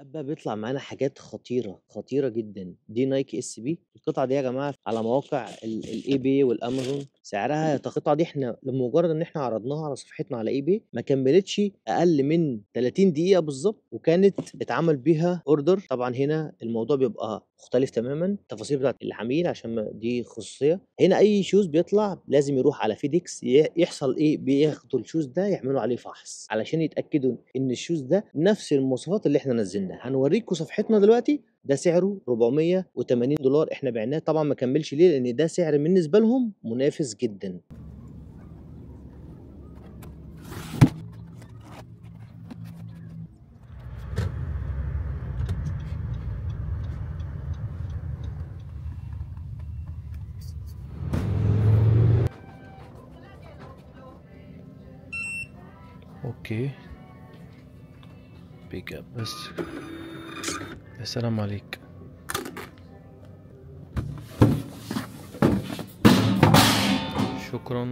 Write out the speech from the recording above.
ساعات بقى بيطلع معانا حاجات خطيرة، خطيرة جدًا، دي نايكي SB القطعة دي يا جماعة على مواقع الeBay والAmazon سعرها القطعة دي إحنا لمجرد إن إحنا عرضناها على صفحتنا على eBay ما كمّلتش أقل من 30 دقيقة بالضبط، وكانت اتعمل بيها order. طبعًا هنا الموضوع بيبقى مختلف تمامًا، التفاصيل بتاعة العميل عشان دي خصوصية. هنا أي shoes بيطلع لازم يروح على FedEx يحصل إيه، بياخدوا الshoes ده يعملوا عليه فحص، علشان يتأكدوا إن الshoes ده نفس المواصفات اللي إحنا نزّلناها. هنورّيكم صفحتنا دلوقتي، ده سعره $480 إحنا بعناه طبعًا ما كمّلش ليه، لإن ده سعر بالنسبة لهم منافس جدًا. اوكي بيك اب بس. يا سلام عليك. شكرا.